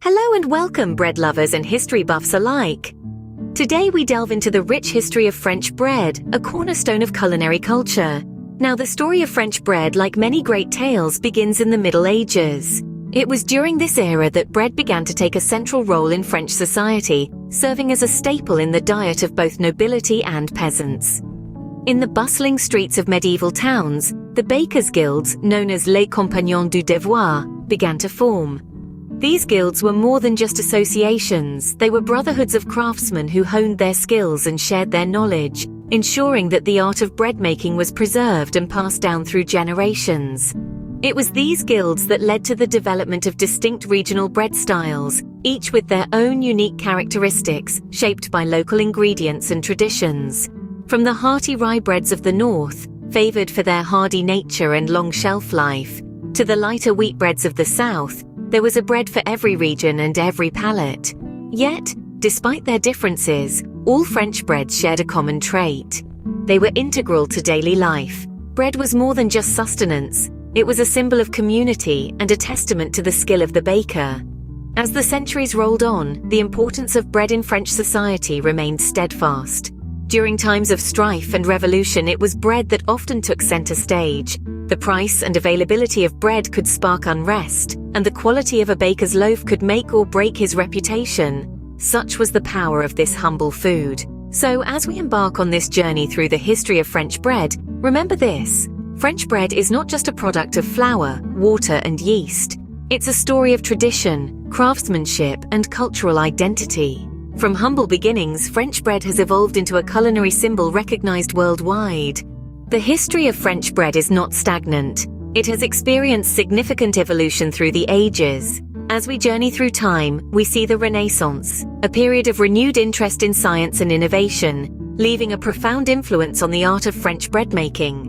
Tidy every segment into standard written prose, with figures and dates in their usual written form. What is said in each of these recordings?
Hello and welcome, bread lovers and history buffs alike. Today we delve into the rich history of French bread, a cornerstone of culinary culture. Now, the story of French bread, like many great tales, begins in the Middle Ages. It was during this era that bread began to take a central role in French society, serving as a staple in the diet of both nobility and peasants. In the bustling streets of medieval towns, the bakers' guilds, known as les compagnons du devoir, began to form. These guilds were more than just associations. They were brotherhoods of craftsmen who honed their skills and shared their knowledge, ensuring that the art of bread making was preserved and passed down through generations. It was these guilds that led to the development of distinct regional bread styles, each with their own unique characteristics, shaped by local ingredients and traditions. From the hearty rye breads of the north, favored for their hardy nature and long shelf life, to the lighter wheat breads of the south, there was a bread for every region and every palate. Yet, despite their differences, all French breads shared a common trait. They were integral to daily life. Bread was more than just sustenance. It was a symbol of community and a testament to the skill of the baker. As the centuries rolled on, the importance of bread in French society remained steadfast. During times of strife and revolution, it was bread that often took center stage. The price and availability of bread could spark unrest, and the quality of a baker's loaf could make or break his reputation. Such was the power of this humble food. So, as we embark on this journey through the history of French bread, remember this: French bread is not just a product of flour, water, and yeast. It's a story of tradition, craftsmanship, and cultural identity. From humble beginnings, French bread has evolved into a culinary symbol recognized worldwide. The history of French bread is not stagnant. It has experienced significant evolution through the ages. As we journey through time, we see the Renaissance, a period of renewed interest in science and innovation, leaving a profound influence on the art of French bread making.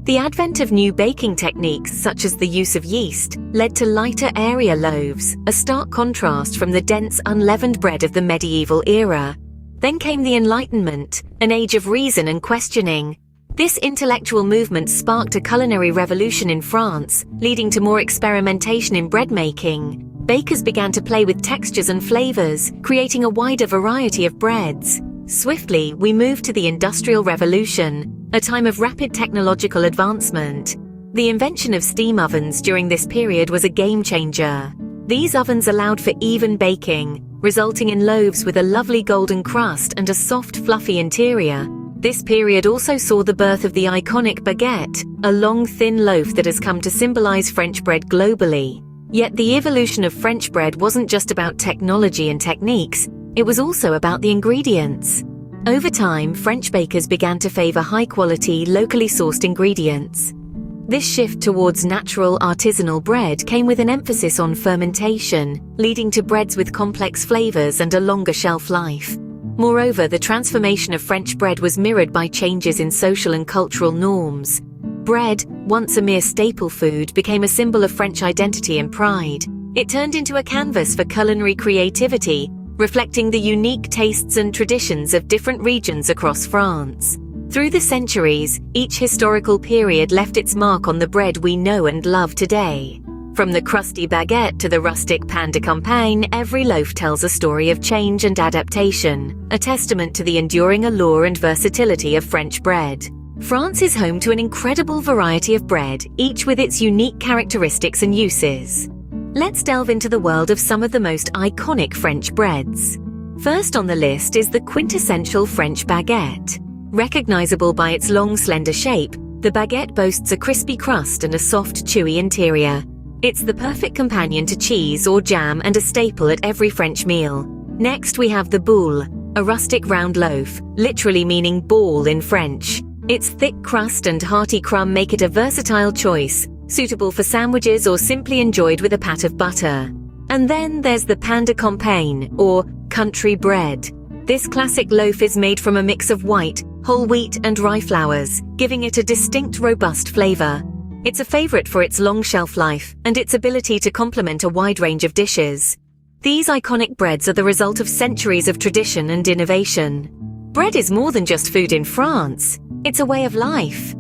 The advent of new baking techniques, such as the use of yeast, led to lighter, airier loaves, a stark contrast from the dense, unleavened bread of the medieval era. Then came the Enlightenment, an age of reason and questioning. This intellectual movement sparked a culinary revolution in France, leading to more experimentation in bread making. Bakers began to play with textures and flavors, creating a wider variety of breads. Swiftly, we moved to the Industrial Revolution, a time of rapid technological advancement. The invention of steam ovens during this period was a game changer. These ovens allowed for even baking, resulting in loaves with a lovely golden crust and a soft, fluffy interior. This period also saw the birth of the iconic baguette, a long, thin loaf that has come to symbolize French bread globally. Yet the evolution of French bread wasn't just about technology and techniques, it was also about the ingredients. Over time, French bakers began to favor high-quality, locally sourced ingredients. This shift towards natural, artisanal bread came with an emphasis on fermentation, leading to breads with complex flavors and a longer shelf life. Moreover, the transformation of French bread was mirrored by changes in social and cultural norms. Bread, once a mere staple food, became a symbol of French identity and pride. It turned into a canvas for culinary creativity, reflecting the unique tastes and traditions of different regions across France. Through the centuries, each historical period left its mark on the bread we know and love today. From the crusty baguette to the rustic pain de campagne, every loaf tells a story of change and adaptation, a testament to the enduring allure and versatility of French bread. France is home to an incredible variety of bread, each with its unique characteristics and uses. Let's delve into the world of some of the most iconic French breads. First on the list is the quintessential French baguette. Recognizable by its long, slender shape, the baguette boasts a crispy crust and a soft, chewy interior. It's the perfect companion to cheese or jam and a staple at every French meal. Next, we have the boule, a rustic round loaf, literally meaning ball in French. Its thick crust and hearty crumb make it a versatile choice, suitable for sandwiches or simply enjoyed with a pat of butter. And then there's the pain de campagne, or country bread. This classic loaf is made from a mix of white, whole wheat and rye flours, giving it a distinct, robust flavor. It's a favorite for its long shelf life and its ability to complement a wide range of dishes. These iconic breads are the result of centuries of tradition and innovation. Bread is more than just food in France. It's a way of life.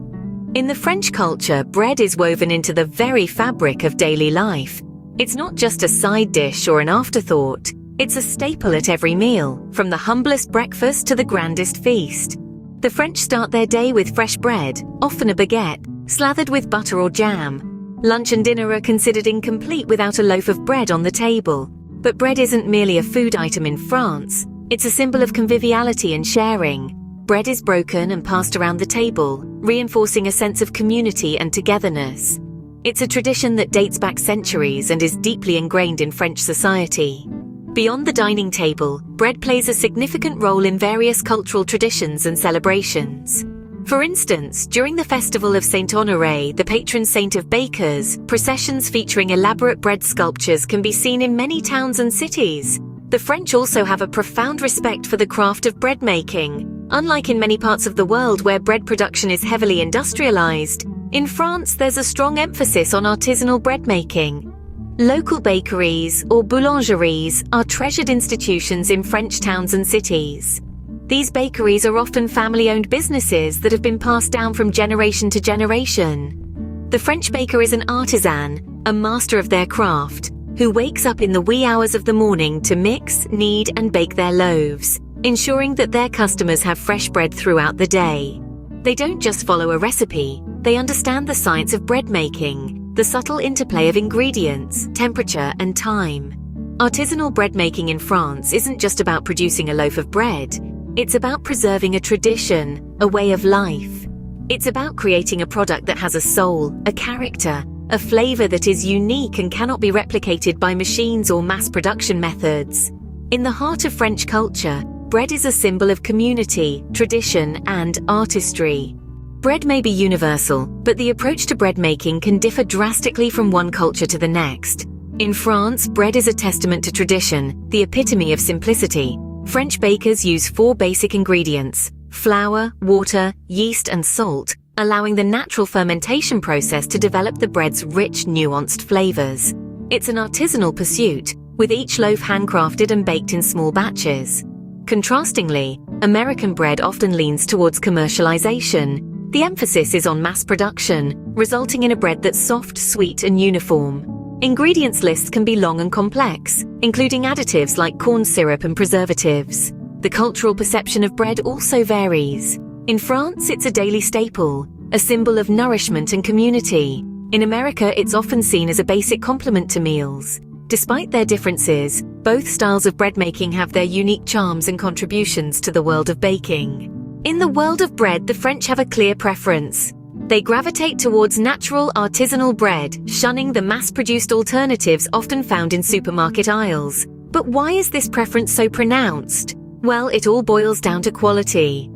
In the French culture, bread is woven into the very fabric of daily life. It's not just a side dish or an afterthought. It's a staple at every meal, from the humblest breakfast to the grandest feast. The French start their day with fresh bread, often a baguette, slathered with butter or jam. Lunch and dinner are considered incomplete without a loaf of bread on the table. But bread isn't merely a food item in France. It's a symbol of conviviality and sharing. Bread is broken and passed around the table, reinforcing a sense of community and togetherness. It's a tradition that dates back centuries and is deeply ingrained in French society. Beyond the dining table, bread plays a significant role in various cultural traditions and celebrations. For instance, during the festival of Saint Honoré, the patron saint of bakers, processions featuring elaborate bread sculptures can be seen in many towns and cities. The French also have a profound respect for the craft of bread making. Unlike in many parts of the world where bread production is heavily industrialized, in France there's a strong emphasis on artisanal bread making. Local bakeries, or boulangeries, are treasured institutions in French towns and cities. These bakeries are often family-owned businesses that have been passed down from generation to generation. The French baker is an artisan, a master of their craft, who wakes up in the wee hours of the morning to mix, knead, and bake their loaves, ensuring that their customers have fresh bread throughout the day. They don't just follow a recipe, they understand the science of bread making, the subtle interplay of ingredients, temperature, and time. Artisanal bread making in France isn't just about producing a loaf of bread. It's about preserving a tradition, a way of life. It's about creating a product that has a soul, a character, a flavor that is unique and cannot be replicated by machines or mass production methods. In the heart of French culture, bread is a symbol of community, tradition, and artistry. Bread may be universal, but the approach to bread making can differ drastically from one culture to the next. In France, bread is a testament to tradition, the epitome of simplicity. French bakers use 4 basic ingredients: flour, water, yeast, and salt, allowing the natural fermentation process to develop the bread's rich, nuanced flavors. It's an artisanal pursuit, with each loaf handcrafted and baked in small batches. Contrastingly, American bread often leans towards commercialization. The emphasis is on mass production, resulting in a bread that's soft, sweet, and uniform. Ingredients lists can be long and complex, including additives like corn syrup and preservatives. The cultural perception of bread also varies. In France, it's a daily staple, a symbol of nourishment and community. In America, it's often seen as a basic complement to meals. Despite their differences, both styles of bread making have their unique charms and contributions to the world of baking. In the world of bread, the French have a clear preference. They gravitate towards natural, artisanal bread, shunning the mass-produced alternatives often found in supermarket aisles. But why is this preference so pronounced? Well, it all boils down to quality.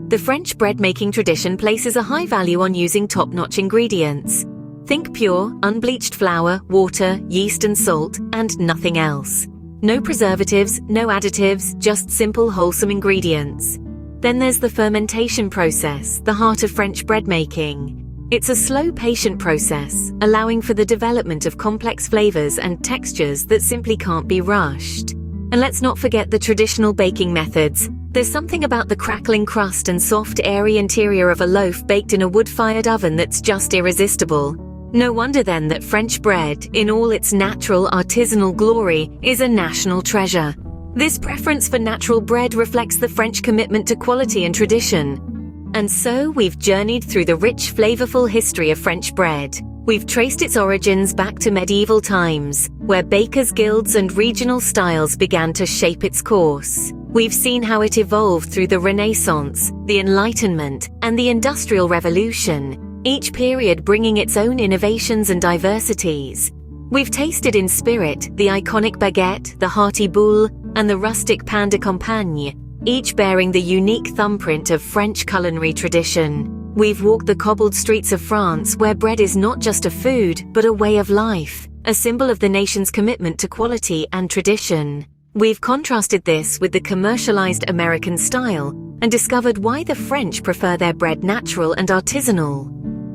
The French bread-making tradition places a high value on using top-notch ingredients. Think pure, unbleached flour, water, yeast, and salt, and nothing else. No preservatives, no additives, just simple, wholesome ingredients. Then there's the fermentation process, the heart of French bread making. It's a slow, patient process, allowing for the development of complex flavors and textures that simply can't be rushed. And let's not forget the traditional baking methods. There's something about the crackling crust and soft, airy interior of a loaf baked in a wood-fired oven that's just irresistible. No wonder then that French bread, in all its natural, artisanal glory, is a national treasure. This preference for natural bread reflects the French commitment to quality and tradition. And so we've journeyed through the rich, flavorful history of French bread. We've traced its origins back to medieval times, where bakers' guilds and regional styles began to shape its course. We've seen how it evolved through the Renaissance, the Enlightenment, and the Industrial Revolution, each period bringing its own innovations and diversities. We've tasted in spirit the iconic baguette, the hearty boule, and the rustic pain de campagne, each bearing the unique thumbprint of French culinary tradition. We've walked the cobbled streets of France, where bread is not just a food, but a way of life, a symbol of the nation's commitment to quality and tradition. We've contrasted this with the commercialized American style and discovered why the French prefer their bread natural and artisanal.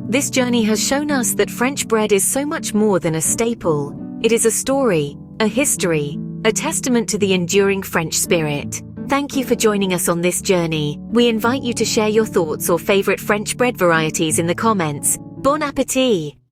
This journey has shown us that French bread is so much more than a staple. It is a story, a history, a testament to the enduring French spirit. Thank you for joining us on this journey. We invite you to share your thoughts or favorite French bread varieties in the comments. Bon appétit!